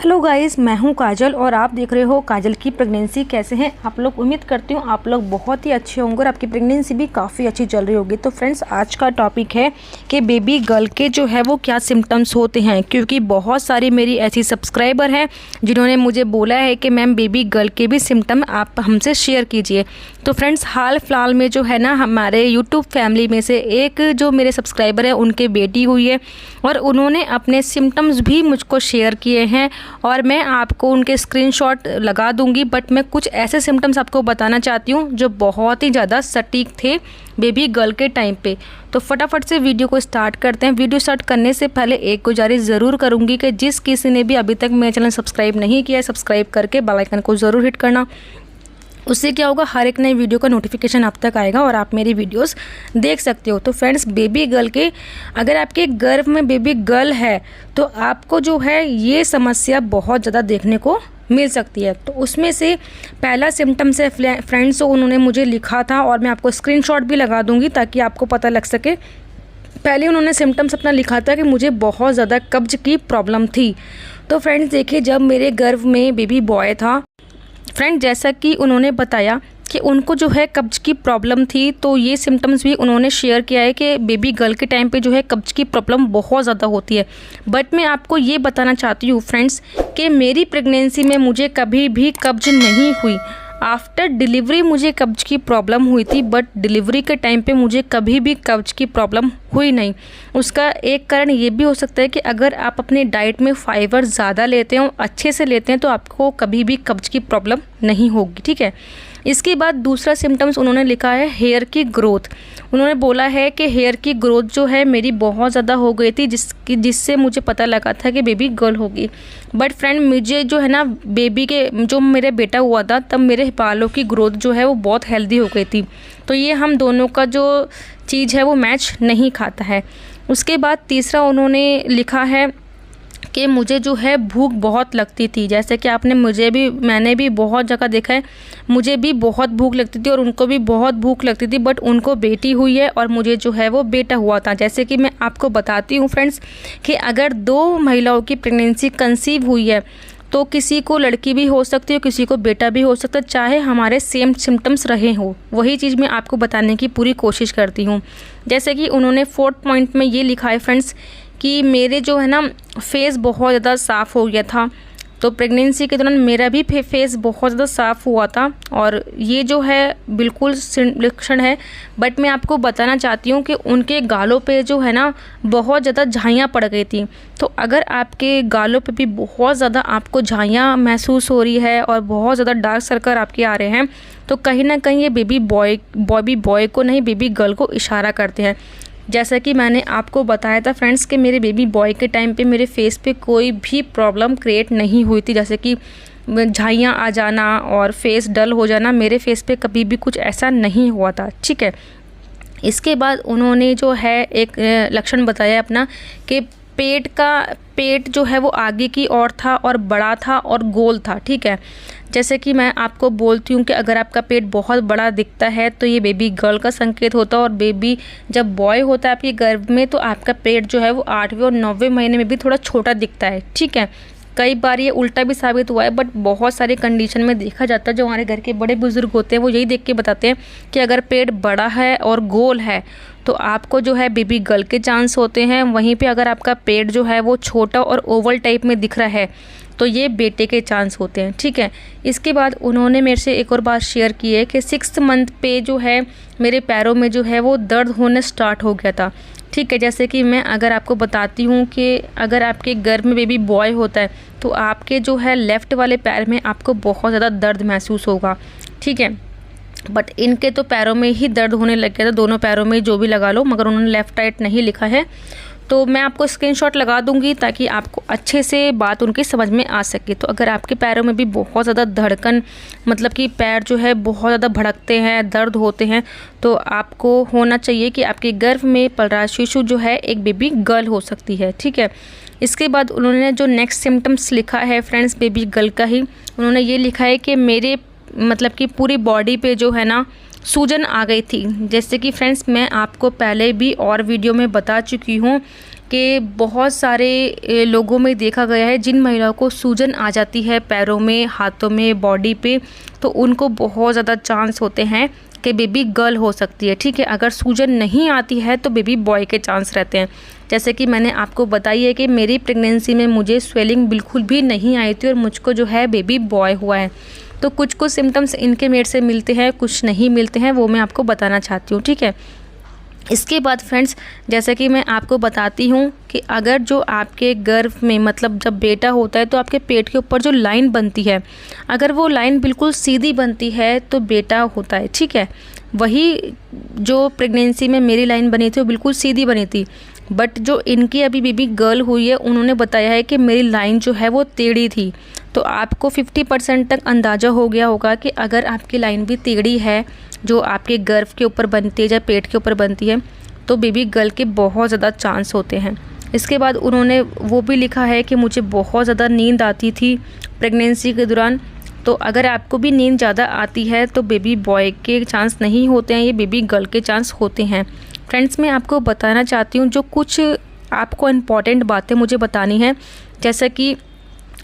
Hello guys, मैं हूं काजल और आप देख रहे हो काजल की प्रेगनेंसी। कैसे हैं आप लोग? उम्मीद करती हूं आप लोग बहुत ही अच्छे होंगे और आपकी प्रेगनेंसी भी काफ़ी अच्छी चल रही होगी। तो फ्रेंड्स, आज का टॉपिक है कि बेबी गर्ल के जो है वो क्या सिम्टम्स होते हैं, क्योंकि बहुत सारी मेरी ऐसी सब्सक्राइबर हैं जिन्होंने मुझे बोला है कि मैम बेबी गर्ल के भी सिम्टम आप हमसे शेयर कीजिए। तो फ्रेंड्स, हाल फिलहाल में जो है ना, हमारे यूट्यूब फैमिली में से एक जो मेरे सब्सक्राइबर है उनके बेटी हुई है और उन्होंने अपने सिम्टम्स भी मुझको शेयर किए हैं और मैं आपको उनके स्क्रीनशॉट लगा दूंगी। बट मैं कुछ ऐसे सिम्टम्स आपको बताना चाहती हूँ जो बहुत ही ज़्यादा सटीक थे बेबी गर्ल के टाइम पे। तो फटाफट से वीडियो को स्टार्ट करते हैं। वीडियो स्टार्ट करने से पहले एक गुजारिश ज़रूर करूँगी कि जिस किसी ने भी अभी तक मेरा चैनल सब्सक्राइब नहीं किया है, सब्सक्राइब करके बेल आइकन को ज़रूर हिट करना। उससे क्या होगा, हर एक नई वीडियो का नोटिफिकेशन आप तक आएगा और आप मेरी वीडियोस देख सकते हो। तो फ्रेंड्स, बेबी गर्ल के, अगर आपके गर्भ में बेबी गर्ल है तो आपको जो है ये समस्या बहुत ज़्यादा देखने को मिल सकती है। तो उसमें से पहला सिम्टम्स है फ्रेंड्स, तो उन्होंने मुझे लिखा था और मैं आपको स्क्रीनशॉट भी लगा दूँगी ताकि आपको पता लग सके। पहले उन्होंने सिम्टम्स अपना लिखा था कि मुझे बहुत ज़्यादा कब्ज की प्रॉब्लम थी। तो फ्रेंड्स देखिए, जब मेरे गर्भ में बेबी बॉय था फ्रेंड, जैसा कि उन्होंने बताया कि उनको जो है कब्ज की प्रॉब्लम थी, तो ये सिम्टम्स भी उन्होंने शेयर किया है कि बेबी गर्ल के टाइम पे जो है कब्ज की प्रॉब्लम बहुत ज़्यादा होती है। बट मैं आपको ये बताना चाहती हूँ फ्रेंड्स कि मेरी प्रेगनेंसी में मुझे कभी भी कब्ज नहीं हुई। आफ्टर डिलीवरी मुझे कब्ज की प्रॉब्लम हुई थी, बट डिलीवरी के टाइम पे मुझे कभी भी कब्ज की प्रॉब्लम हुई नहीं। उसका एक कारण ये भी हो सकता है कि अगर आप अपनी डाइट में फाइबर ज़्यादा लेते हो, अच्छे से लेते हैं, तो आपको कभी भी कब्ज की प्रॉब्लम नहीं होगी। ठीक है। इसके बाद दूसरा सिम्टम्स उन्होंने लिखा है हेयर की ग्रोथ। उन्होंने बोला है कि हेयर की ग्रोथ जो है मेरी बहुत ज़्यादा हो गई थी, जिससे मुझे पता लगा था कि बेबी गर्ल होगी। बट फ्रेंड, मुझे जो है ना, बेबी के जो मेरा बेटा हुआ था तब मेरे बालों की ग्रोथ जो है वो बहुत हेल्दी हो गई थी। तो ये हम दोनों का जो चीज़ है वो मैच नहीं खाता है। उसके बाद तीसरा उन्होंने लिखा है कि मुझे जो है भूख बहुत लगती थी। जैसे कि मैंने भी बहुत जगह देखा है, मुझे भी बहुत भूख लगती थी और उनको भी बहुत भूख लगती थी। बट उनको बेटी हुई है और मुझे जो है वो बेटा हुआ था। जैसे कि मैं आपको बताती हूँ फ्रेंड्स कि अगर दो महिलाओं की प्रेगनेंसी कंसीव हुई है तो किसी को लड़की भी हो सकती है, किसी को बेटा भी हो सकता है, चाहे हमारे सेम सिम्टम्स रहे हो। वही चीज़ मैं आपको बताने की पूरी कोशिश करती हूँ। जैसे कि उन्होंने 4th पॉइंट में ये लिखा है फ्रेंड्स कि मेरे जो है ना फेस बहुत ज़्यादा साफ़ हो गया था। तो प्रेगनेंसी के दौरान मेरा भी फेस बहुत ज़्यादा साफ़ हुआ था और ये जो है बिल्कुल लक्षण है। बट मैं आपको बताना चाहती हूँ कि उनके गालों पे जो है ना बहुत ज़्यादा झाइयाँ पड़ गई थी। तो अगर आपके गालों पे भी बहुत ज़्यादा आपको झाइयाँ महसूस हो रही है और बहुत ज़्यादा डार्क सर्कल आपके आ रहे हैं, तो कहीं ना कहीं ये बेबी बॉय को नहीं, बेबी गर्ल को इशारा करते हैं। जैसा कि मैंने आपको बताया था फ्रेंड्स कि मेरे बेबी बॉय के टाइम पे मेरे फेस पे कोई भी प्रॉब्लम क्रिएट नहीं हुई थी, जैसे कि झाइयाँ आ जाना और फेस डल हो जाना। मेरे फेस पे कभी भी कुछ ऐसा नहीं हुआ था। ठीक है। इसके बाद उन्होंने जो है एक लक्षण बताया अपना कि पेट जो है वो आगे की ओर था और बड़ा था और गोल था। ठीक है। जैसे कि मैं आपको बोलती हूँ कि अगर आपका पेट बहुत बड़ा दिखता है तो ये बेबी गर्ल का संकेत होता है, और बेबी जब बॉय होता है आपके गर्भ में तो आपका पेट जो है वो 8वें और 9वें महीने में भी थोड़ा छोटा दिखता है। ठीक है। कई बार ये उल्टा भी साबित हुआ है, बट बहुत सारे कंडीशन में देखा जाता है। जो हमारे घर के बड़े बुजुर्ग होते हैं वो यही देख के बताते हैं कि अगर पेट बड़ा है और गोल है तो आपको जो है बेबी गर्ल के चांस होते हैं। वहीं पे अगर आपका पेट जो है वो छोटा और ओवल टाइप में दिख रहा है तो ये बेटे के चांस होते हैं। ठीक है। इसके बाद उन्होंने मेरे से एक और बात शेयर की है कि 6th मंथ पे जो है मेरे पैरों में जो है वो दर्द होने स्टार्ट हो गया था। ठीक है। जैसे कि मैं अगर आपको बताती हूँ कि अगर आपके गर्भ में बेबी बॉय होता है तो आपके जो है लेफ़्ट वाले पैर में आपको बहुत ज़्यादा दर्द महसूस होगा। ठीक है। बट इनके तो पैरों में ही दर्द होने लग गया था, दोनों पैरों में जो भी लगा लो, मगर उन्होंने लेफ़्ट राइट नहीं लिखा है। तो मैं आपको स्क्रीनशॉट लगा दूंगी ताकि आपको अच्छे से बात उनकी समझ में आ सके। तो अगर आपके पैरों में भी बहुत ज़्यादा धड़कन, मतलब कि पैर जो है बहुत ज़्यादा भड़कते हैं, दर्द होते हैं, तो आपको होना चाहिए कि आपके गर्भ में पल रहा शिशु जो है एक बेबी गर्ल हो सकती है। ठीक है। इसके बाद उन्होंने जो नेक्स्ट सिम्टम्स लिखा है फ्रेंड्स बेबी गर्ल का ही, उन्होंने ये लिखा है कि मेरे मतलब कि पूरी बॉडी पे जो है ना सूजन आ गई थी। जैसे कि फ्रेंड्स मैं आपको पहले भी और वीडियो में बता चुकी हूँ कि बहुत सारे लोगों में देखा गया है जिन महिलाओं को सूजन आ जाती है पैरों में, हाथों में, बॉडी पे, तो उनको बहुत ज़्यादा चांस होते हैं कि बेबी गर्ल हो सकती है। ठीक है, अगर सूजन नहीं आती है तो बेबी बॉय के चांस रहते हैं। जैसे कि मैंने आपको बताई है कि मेरी प्रेगनेंसी में मुझे स्वेलिंग बिल्कुल भी नहीं आई थी और मुझको जो है बेबी बॉय हुआ है। तो कुछ सिम्टम्स इनके मेड से मिलते हैं, कुछ नहीं मिलते हैं, वो मैं आपको बताना चाहती हूँ। ठीक है, इसके बाद फ्रेंड्स, जैसे कि मैं आपको बताती हूँ कि अगर जो आपके गर्भ में मतलब जब बेटा होता है तो आपके पेट के ऊपर जो लाइन बनती है, अगर वो लाइन बिल्कुल सीधी बनती है तो बेटा होता है। ठीक है, वही जो प्रेगनेंसी में मेरी लाइन बनी थी वो बिल्कुल सीधी बनी थी, बट जो इनकी अभी बेबी गर्ल हुई है उन्होंने बताया है कि मेरी लाइन जो है वो टेढ़ी थी। तो आपको 50% तक अंदाज़ा हो गया होगा कि अगर आपकी लाइन भी टेढ़ी है जो आपके गर्भ के ऊपर बनती है या पेट के ऊपर बनती है तो बेबी गर्ल के बहुत ज़्यादा चांस होते हैं। इसके बाद उन्होंने वो भी लिखा है कि मुझे बहुत ज़्यादा नींद आती थी प्रेगनेंसी के दौरान। तो अगर आपको भी नींद ज़्यादा आती है तो बेबी बॉय के चांस नहीं होते हैं, ये बेबी गर्ल के चांस होते हैं। फ्रेंड्स, मैं आपको बताना चाहती हूँ जो कुछ आपको इम्पॉर्टेंट बातें मुझे बतानी है, जैसा कि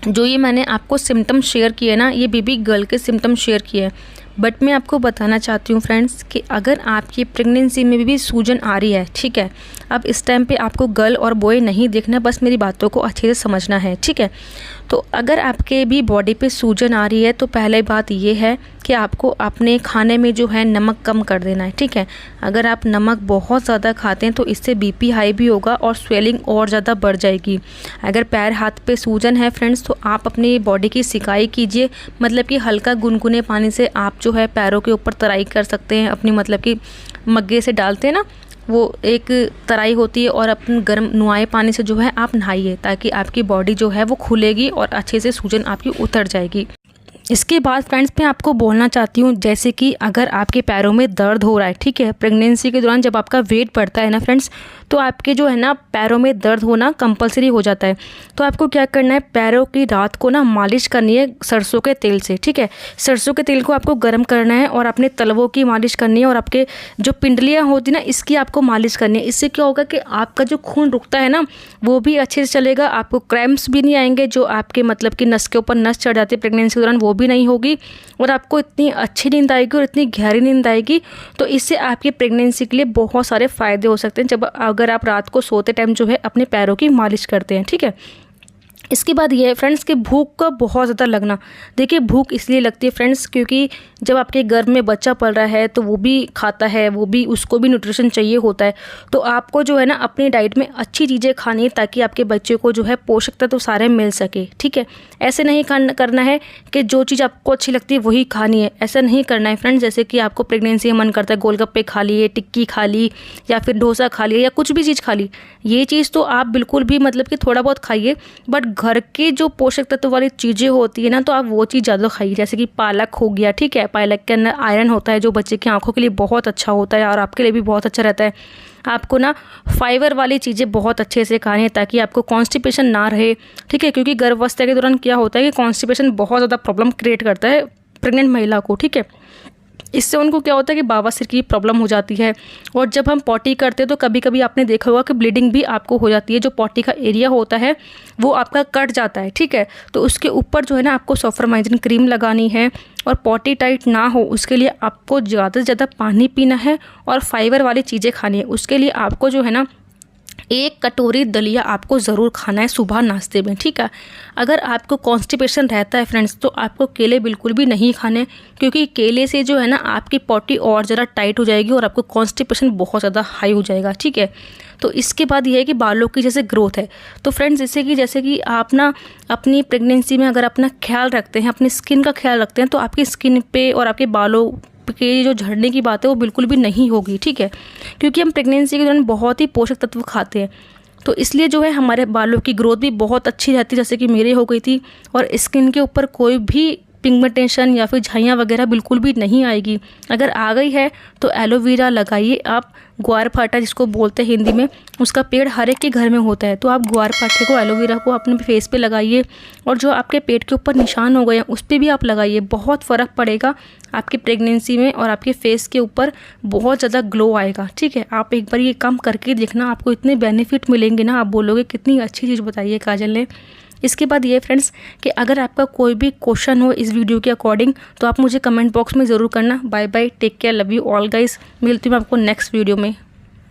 जो ये मैंने आपको सिम्टम शेयर किए ना, ये बेबी गर्ल के सिम्टम शेयर किए हैं, बट मैं आपको बताना चाहती हूँ फ्रेंड्स कि अगर आपकी प्रेगनेंसी में भी सूजन आ रही है, ठीक है, अब इस टाइम पे आपको गर्ल और बॉय नहीं देखना, बस मेरी बातों को अच्छे से समझना है। ठीक है, तो अगर आपके भी बॉडी पे सूजन आ रही है तो पहले बात ये है कि आपको अपने खाने में जो है नमक कम कर देना है। ठीक है, अगर आप नमक बहुत ज़्यादा खाते हैं तो इससे बीपी हाई भी होगा और स्वेलिंग और ज़्यादा बढ़ जाएगी। अगर पैर हाथ पे सूजन है फ्रेंड्स तो आप अपनी बॉडी की सिकाई कीजिए, मतलब कि हल्का गुनगुने पानी से आप जो है पैरों के ऊपर तराई कर सकते हैं अपनी, मतलब कि मग्गे से डालते हैं ना, वो एक तराई होती है, और अपने गर्म नुआए पानी से जो है आप नहाइए ताकि आपकी बॉडी जो है वो खुलेगी और अच्छे से सूजन आपकी उतर जाएगी। इसके बाद फ्रेंड्स मैं आपको बोलना चाहती हूँ, जैसे कि अगर आपके पैरों में दर्द हो रहा है, ठीक है, प्रेगनेंसी के दौरान जब आपका वेट बढ़ता है ना फ्रेंड्स, तो आपके जो है ना पैरों में दर्द होना कंपलसरी हो जाता है। तो आपको क्या करना है, पैरों की रात को ना मालिश करनी है सरसों के तेल से। ठीक है, सरसों के तेल को आपको गर्म करना है और अपने तलवों की मालिश करनी है और आपके जो पिंडलियाँ होती है ना इसकी आपको मालिश करनी है। इससे क्या होगा कि आपका जो खून रुकता है ना वो भी अच्छे से चलेगा, आपको क्रैम्प्स भी नहीं आएंगे, जो आपके मतलब कि नस के ऊपर नस चढ़ जाती है प्रेगनेंसी के दौरान वो भी नहीं होगी, और आपको इतनी अच्छी नींद आएगी और इतनी गहरी नींद आएगी। तो इससे आपकी प्रेगनेंसी के लिए बहुत सारे फ़ायदे हो सकते हैं जब अगर आप रात को सोते टाइम जो है अपने पैरों की मालिश करते हैं। ठीक है, इसके बाद ये है फ्रेंड्स कि भूख का बहुत ज़्यादा लगना। देखिए, भूख इसलिए लगती है फ्रेंड्स क्योंकि जब आपके गर्भ में बच्चा पल रहा है तो वो भी खाता है, वो भी उसको भी न्यूट्रिशन चाहिए होता है। तो आपको जो है ना अपनी डाइट में अच्छी चीज़ें खानी है ताकि आपके बच्चे को जो है पोषक तत्व तो सारे मिल सके। ठीक है, ऐसे नहीं करना है कि जो चीज़ आपको अच्छी लगती है वही खानी है, ऐसा नहीं करना है फ्रेंड्स। जैसे कि आपको प्रेगनेंसी में मन करता है गोलगप्पे खा लिए, टिक्की खा ली, या फिर डोसा खा लिया, या कुछ भी चीज़ खा ली, ये चीज़ तो आप बिल्कुल भी मतलब कि थोड़ा बहुत खाइए, बट घर के जो पोषक तत्व वाली चीज़ें होती है ना तो आप वो चीज़ ज़्यादा खाइए। जैसे कि पालक हो गया, ठीक है, पालक के अंदर आयरन होता है जो बच्चे की आंखों के लिए बहुत अच्छा होता है और आपके लिए भी बहुत अच्छा रहता है। आपको ना फाइबर वाली चीज़ें बहुत अच्छे से खानी है ताकि आपको कॉन्स्टिपेशन ना रहे। ठीक है, क्योंकि गर्भावस्था के दौरान क्या होता है कि कॉन्स्टिपेशन बहुत ज़्यादा प्रॉब्लम क्रिएट करता है प्रेग्नेंट महिला को। ठीक है, इससे उनको क्या होता है कि बवासीर की प्रॉब्लम हो जाती है, और जब हम पॉटी करते हैं तो कभी कभी आपने देखा होगा कि ब्लीडिंग भी आपको हो जाती है। जो पॉटी का एरिया होता है वो आपका कट जाता है। ठीक है, तो उसके ऊपर जो है ना आपको सल्फरमाइजिन क्रीम लगानी है, और पॉटी टाइट ना हो उसके लिए आपको ज़्यादा से ज़्यादा पानी पीना है और फाइबर वाली चीज़ें खानी है। उसके लिए आपको जो है ना 1 कटोरी दलिया आपको ज़रूर खाना है सुबह नाश्ते में। ठीक है, अगर आपको कॉन्स्टिपेशन रहता है फ्रेंड्स तो आपको केले बिल्कुल भी नहीं खाने, क्योंकि केले से जो है ना आपकी पॉटी और ज़रा टाइट हो जाएगी और आपको कॉन्स्टिपेशन बहुत ज़्यादा हाई हो जाएगा। ठीक है, तो इसके बाद ये है कि बालों की जैसे ग्रोथ है, तो फ्रेंड्स जैसे कि आप ना अपनी प्रेगनेंसी में अगर अपना ख्याल रखते हैं, अपनी स्किन का ख्याल रखते हैं, तो आपकी स्किन पे और आपके बालों के जो झड़ने की बात है वो बिल्कुल भी नहीं होगी। ठीक है, क्योंकि हम प्रेगनेंसी के दौरान बहुत ही पोषक तत्व खाते हैं, तो इसलिए जो है हमारे बालों की ग्रोथ भी बहुत अच्छी रहती है, जैसे कि मेरे हो गई थी, और स्किन के ऊपर कोई भी पिगमेंटेशन या फिर झाइयाँ वगैरह बिल्कुल भी नहीं आएगी। अगर आ गई है तो एलोवेरा लगाइए आप। ग्वारफाटा जिसको बोलते हैं हिंदी में, उसका पेड़ हर एक के घर में होता है, तो आप ग्वारफाटे को, एलोवेरा को अपने फेस पे लगाइए। और जो आपके पेट के ऊपर निशान हो गए हैं उस पर भी आप लगाइए, बहुत फ़र्क पड़ेगा आपकी प्रेगनेंसी में और आपके फेस के ऊपर बहुत ज़्यादा ग्लो आएगा। ठीक है, आप एक बार ये काम करके देखना, आपको इतने बेनिफिट मिलेंगे ना, आप बोलोगे कितनी अच्छी चीज़ बताई है काजल ने। इसके बाद ये फ्रेंड्स कि अगर आपका कोई भी क्वेश्चन हो इस वीडियो के अकॉर्डिंग तो आप मुझे कमेंट बॉक्स में ज़रूर करना। Bye bye, take care, love you all guys. मिलती हूँ आपको नेक्स्ट वीडियो में।